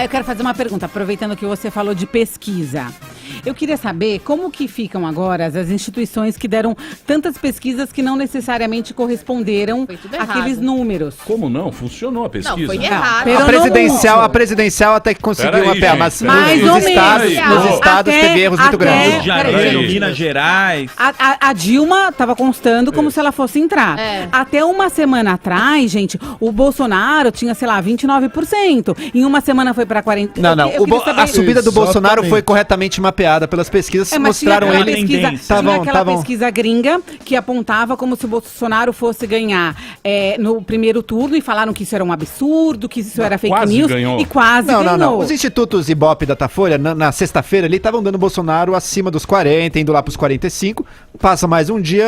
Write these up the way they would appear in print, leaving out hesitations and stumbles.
Eu quero fazer uma pergunta, aproveitando que você falou de pesquisa. Eu queria saber como que ficam agora as instituições que deram tantas pesquisas que não necessariamente corresponderam àqueles números. Como não? Funcionou a pesquisa. Não, foi errado. A presidencial até que conseguiu mapear, mas nos estados teve erros muito grandes. Rio de Janeiro, Minas Gerais. A Dilma estava constando como se ela fosse entrar. Até uma semana atrás, gente, o Bolsonaro tinha, sei lá, 29%. Em uma semana foi para 40%. Não. A subida do Bolsonaro foi corretamente mapeada pelas pesquisas, mostraram ele. Tinha aquela pesquisa gringa que apontava como se o Bolsonaro fosse ganhar no primeiro turno e falaram que isso era um absurdo, que isso era fake news e quase ganhou. Não. Os institutos Ibope e Datafolha, na sexta-feira ali, estavam dando Bolsonaro acima dos 40, indo lá para os 45. Passa mais um dia,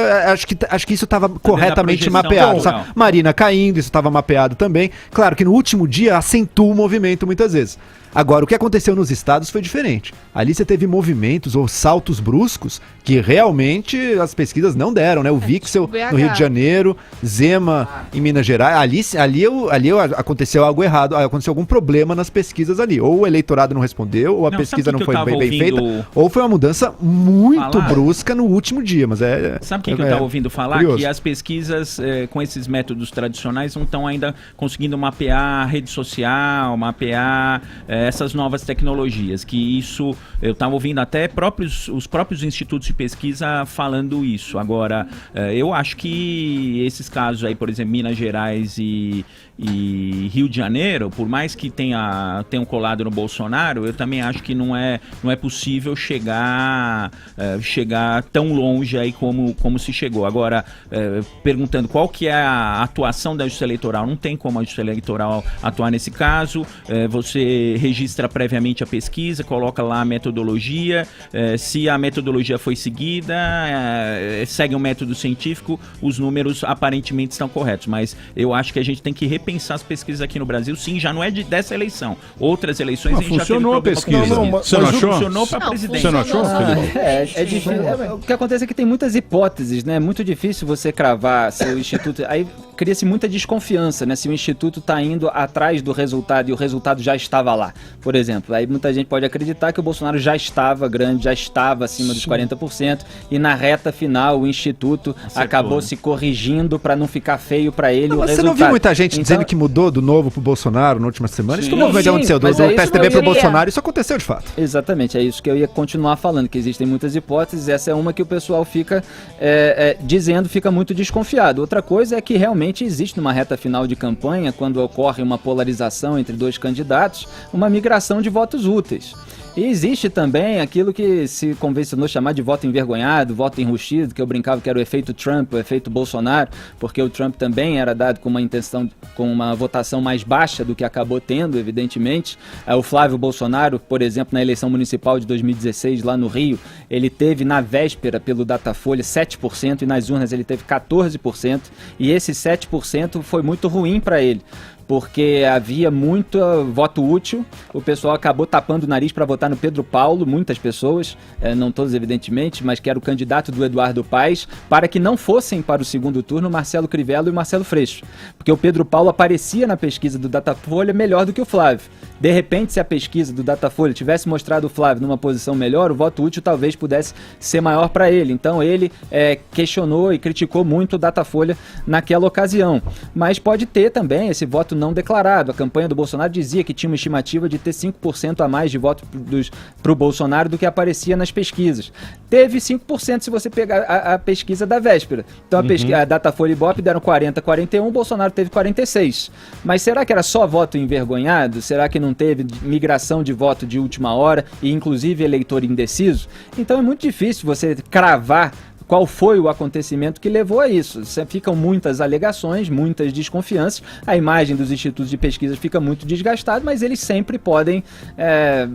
acho que isso estava corretamente mapeado. Marina caindo, isso estava mapeado também. Claro que no último dia acentua o movimento muitas vezes. Agora, o que aconteceu nos estados foi diferente. Ali você teve movimentos ou saltos bruscos que realmente as pesquisas não deram, né? O Wixel no Rio de Janeiro, Zema em Minas Gerais. Ali aconteceu algo errado, aconteceu algum problema nas pesquisas ali. Ou o eleitorado não respondeu, ou a pesquisa não foi bem feita, ou foi uma mudança muito brusca no último dia. Mas sabe quem que eu estava ouvindo falar? Curioso. Que as pesquisas com esses métodos tradicionais não estão ainda conseguindo mapear a rede social, mapear essas novas tecnologias, que isso, eu estava ouvindo até os próprios institutos de pesquisa falando isso. Agora, eu acho que esses casos aí, por exemplo, Minas Gerais e Rio de Janeiro, por mais que tenham colado no Bolsonaro, eu também acho que não é possível chegar tão longe aí como se chegou. Agora, perguntando qual que é a atuação da Justiça Eleitoral, não tem como a Justiça Eleitoral atuar nesse caso. Você registra previamente a pesquisa, coloca lá a metodologia, se a metodologia foi seguida, segue um método científico, os números aparentemente estão corretos, mas eu acho que a gente tem que repensar as pesquisas aqui no Brasil, sim, já não é dessa eleição. Outras eleições a gente funcionou já teve a pesquisa. Você não achou? Funcionou para presidente. Você não achou? É difícil. O que acontece é que tem muitas hipóteses, né? É muito difícil você cravar se o Instituto... Aí cria-se muita desconfiança, né? Se o Instituto está indo atrás do resultado e o resultado já estava lá, por exemplo. Aí muita gente pode acreditar que o Bolsonaro já estava grande, já estava acima dos 40% e na reta final o Instituto acabou se corrigindo para não ficar feio para ele o resultado. Você não viu muita gente dizendo que mudou do Novo pro Bolsonaro na última semana? Isso que aconteceu, do PSDB pro Bolsonaro, isso aconteceu de fato. Exatamente, é isso que eu ia continuar falando, que existem muitas hipóteses, essa é uma que o pessoal fica dizendo, fica muito desconfiado. Outra coisa é que realmente existe numa reta final de campanha, quando ocorre uma polarização entre dois candidatos, uma migração de votos úteis. E existe também aquilo que se convencionou chamar de voto envergonhado, voto enrustido, que eu brincava que era o efeito Trump, o efeito Bolsonaro, porque o Trump também era dado com uma votação mais baixa do que acabou tendo, evidentemente. O Flávio Bolsonaro, por exemplo, na eleição municipal de 2016, lá no Rio, ele teve na véspera, pelo Datafolha, 7% e nas urnas ele teve 14%, e esse 7% foi muito ruim para ele, porque havia muito voto útil, o pessoal acabou tapando o nariz para votar no Pedro Paulo, muitas pessoas, não todos evidentemente, mas que era o candidato do Eduardo Paes, para que não fossem para o segundo turno Marcelo Crivella e Marcelo Freixo, porque o Pedro Paulo aparecia na pesquisa do Datafolha melhor do que o Flávio. De repente, se a pesquisa do Datafolha tivesse mostrado o Flávio numa posição melhor, o voto útil talvez pudesse ser maior para ele. Então ele questionou e criticou muito o Datafolha naquela ocasião. Mas pode ter também esse voto não declarado. A campanha do Bolsonaro dizia que tinha uma estimativa de ter 5% a mais de voto para o Bolsonaro do que aparecia nas pesquisas. Teve 5% se você pegar a pesquisa da véspera. Então a Datafolha e Ibope deram 40-41, o Bolsonaro teve 46%. Mas será que era só voto envergonhado? Será que não teve migração de voto de última hora e inclusive eleitor indeciso? Então é muito difícil você cravar qual foi o acontecimento que levou a isso. Ficam muitas alegações, muitas desconfianças, a imagem dos institutos de pesquisa fica muito desgastada, mas eles sempre podem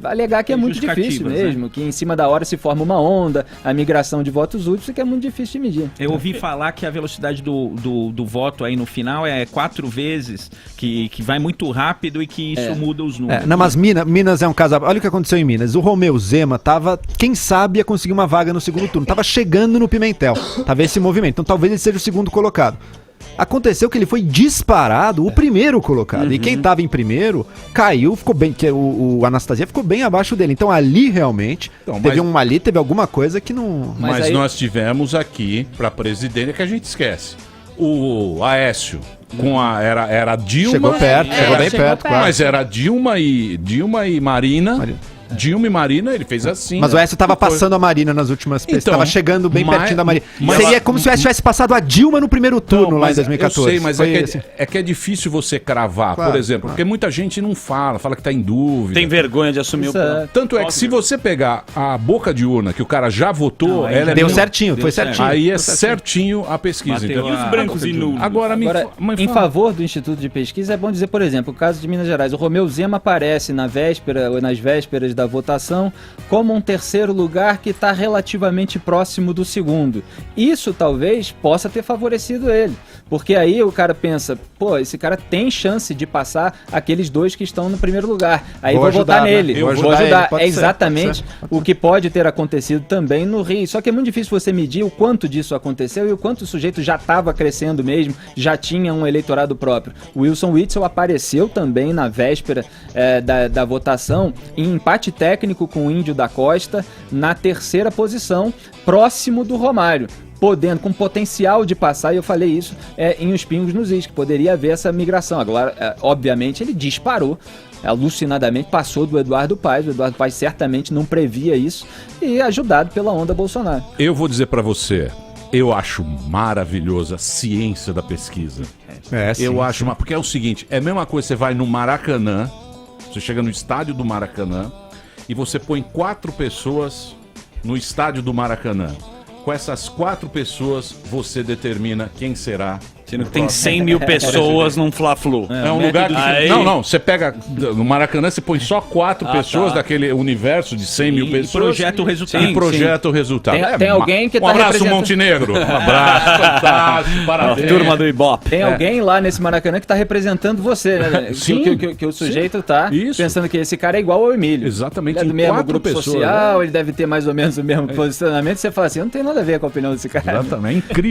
alegar que é muito difícil mesmo, que em cima da hora se forma uma onda, a migração de votos úteis, que é muito difícil de medir. Eu ouvi falar que a velocidade do voto aí no final é 4 vezes, que vai muito rápido e que isso muda os números. Não, mas Minas é um caso... Olha o que aconteceu em Minas. O Romeu Zema tava, quem sabe, ia conseguir uma vaga no segundo turno. Tava chegando no Pimentel. Tava esse movimento. Então talvez ele seja o segundo colocado. Aconteceu que ele foi disparado, o primeiro colocado. E quem tava em primeiro caiu, ficou bem, que o Anastasia ficou bem abaixo dele. Então ali realmente teve alguma coisa que não. Mas aí... nós tivemos aqui pra presidente que a gente esquece. O Aécio era Dilma. Chegou perto, chegou bem perto, claro. Mas era Dilma e Marina. Dilma e Marina, ele fez assim. Mas o Aécio tava passando a Marina nas últimas pesquisas. Tava chegando bem pertinho da Marina. Seria como se o Aécio tivesse passado a Dilma no primeiro turno lá em 2014. Eu sei, mas é que é difícil você cravar, por exemplo. Porque muita gente não fala que tá em dúvida. Tem vergonha de assumir o plano. Tanto é que se você pegar a boca de urna, que o cara já votou, ela deu certinho, foi certinho. Aí é certinho a pesquisa. E os brancos e nulos. Agora, em favor do Instituto de Pesquisa, é bom dizer, por exemplo, o caso de Minas Gerais. O Romeu Zema aparece nas vésperas da votação como um terceiro lugar que está relativamente próximo do segundo. Isso talvez possa ter favorecido ele, porque aí o cara pensa, pô, esse cara tem chance de passar aqueles dois que estão no primeiro lugar. Aí vou votar nele, vou ajudar. É exatamente o que pode ter acontecido também no Rio. Só que é muito difícil você medir o quanto disso aconteceu e o quanto o sujeito já estava crescendo mesmo, já tinha um eleitorado próprio. O Wilson Witzel apareceu também na véspera da votação em empate técnico com o Índio da Costa na terceira posição, próximo do Romário, com potencial de passar, e eu falei isso em Os Pingos nos Is, que poderia haver essa migração. Agora, obviamente, ele disparou alucinadamente, passou do Eduardo Paes. O Eduardo Paes certamente não previa isso, e ajudado pela onda Bolsonaro. Eu vou dizer pra você, eu acho maravilhosa a ciência da pesquisa. Porque é o seguinte, é a mesma coisa, você vai no Maracanã, você chega no estádio do Maracanã, e você põe 4 pessoas no estádio do Maracanã. Com essas 4 pessoas, você determina quem será. Sendo que tem 100 mil pessoas num Fla-Flu. É um lugar que... Não, você pega... No Maracanã, você põe só 4 pessoas daquele universo de 100 mil pessoas. E projeta o resultado. E projeta o resultado. Tem alguém que tá abraço, Montenegro. Um abraço, fantástico, parabéns. Turma do Ibope. Tem alguém lá nesse Maracanã que tá representando você, né? Sim. Que o sujeito tá pensando que esse cara é igual ao Emílio. Exatamente. Ele é do mesmo grupo social, ele deve ter mais ou menos o mesmo posicionamento. Você fala assim, não tem nada a ver com a opinião desse cara. Exatamente, é incrível.